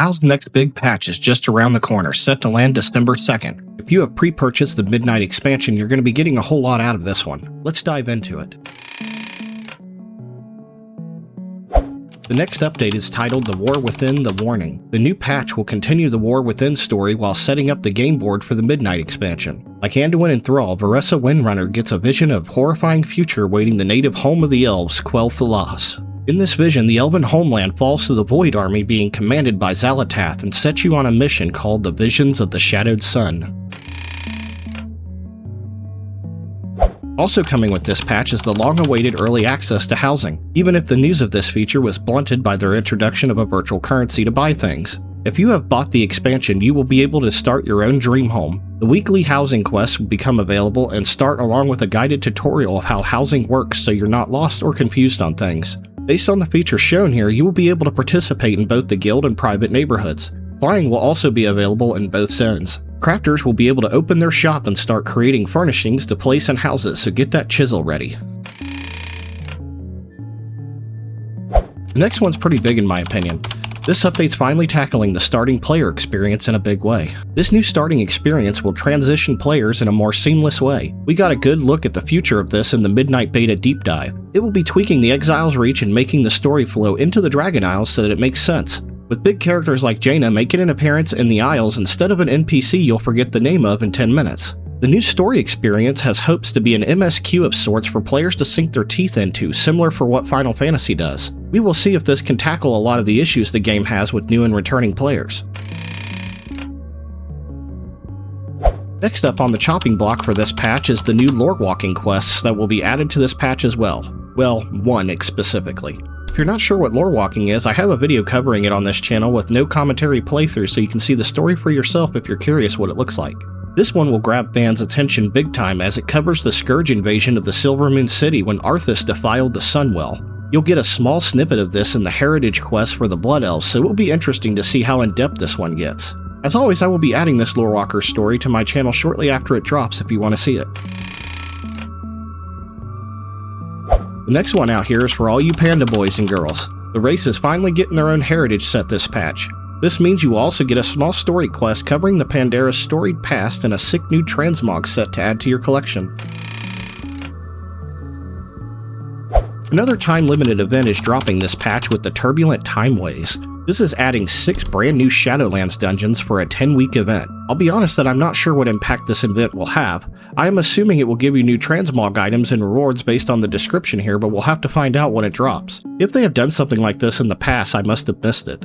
WoW's next big patch is just around the corner, set to land December 2nd. If you have pre-purchased the Midnight expansion, you're going to be getting a whole lot out of this one. Let's dive into it. The next update is titled The War Within: The Warning. The new patch will continue the War Within story while setting up the game board for the Midnight expansion. Like Anduin and Thrall, Varessa Windrunner gets a vision of horrifying future awaiting the native home of the elves, Quel'Thalas. In this vision, the elven homeland falls to the Void Army being commanded by Xal'atath and sets you on a mission called the Visions of the Shadowed Sun. Also coming with this patch is the long-awaited early access to housing, even if the news of this feature was blunted by their introduction of a virtual currency to buy things. If you have bought the expansion, you will be able to start your own dream home. The weekly housing quests will become available and start along with a guided tutorial of how housing works so you're not lost or confused on things. Based on the features shown here, you will be able to participate in both the guild and private neighborhoods. Flying will also be available in both zones. Crafters will be able to open their shop and start creating furnishings to place in houses, so get that chisel ready. The next one's pretty big in my opinion. This update's finally tackling the starting player experience in a big way. This new starting experience will transition players in a more seamless way. We got a good look at the future of this in the Midnight Beta Deep Dive. It will be tweaking the Exile's reach and making the story flow into the Dragon Isles so that it makes sense. With big characters like Jaina making an appearance in the Isles instead of an NPC you'll forget the name of in 10 minutes. The new story experience has hopes to be an MSQ of sorts for players to sink their teeth into, similar for what Final Fantasy does. We will see if this can tackle a lot of the issues the game has with new and returning players. Next up on the chopping block for this patch is the new Lorewalker quests that will be added to this patch as well. Well, one specifically. If you're not sure what lorewalking is, I have a video covering it on this channel with no commentary playthrough so you can see the story for yourself if you're curious what it looks like. This one will grab fans' attention big time as it covers the Scourge invasion of the Silvermoon City when Arthas defiled the Sunwell. You'll get a small snippet of this in the Heritage quest for the Blood Elves, so it will be interesting to see how in-depth this one gets. As always, I will be adding this Lorewalker story to my channel shortly after it drops if you want to see it. The next one out here is for all you panda boys and girls. The race is finally getting their own heritage set this patch. This means you will also get a small story quest covering the Pandera's storied past and a sick new transmog set to add to your collection. Another time-limited event is dropping this patch with the Turbulent Timeways. This is adding 6 brand new Shadowlands dungeons for a 10-week event. I'll be honest that I'm not sure what impact this event will have. I am assuming it will give you new transmog items and rewards based on the description here, but we'll have to find out when it drops. If they have done something like this in the past, I must have missed it.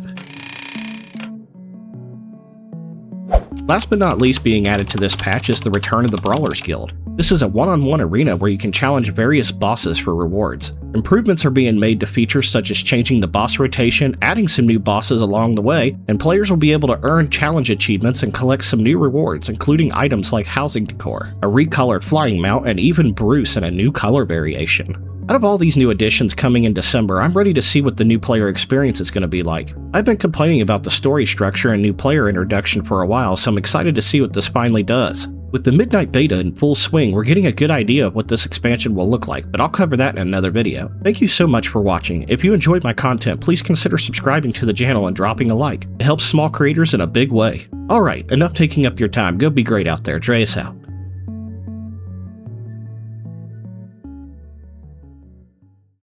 Last but not least being added to this patch is the return of the Brawlers Guild. This is a one-on-one arena where you can challenge various bosses for rewards. Improvements are being made to features such as changing the boss rotation, adding some new bosses along the way, and players will be able to earn challenge achievements and collect some new rewards, including items like housing decor, a recolored flying mount, and even Bruce in a new color variation. Out of all these new additions coming in December, I'm ready to see what the new player experience is going to be like. I've been complaining about the story structure and new player introduction for a while, so I'm excited to see what this finally does. With the Midnight Beta in full swing, we're getting a good idea of what this expansion will look like, but I'll cover that in another video. Thank you so much for watching. If you enjoyed my content, please consider subscribing to the channel and dropping a like. It helps small creators in a big way. Alright, enough taking up your time. Go be great out there. Dreas out.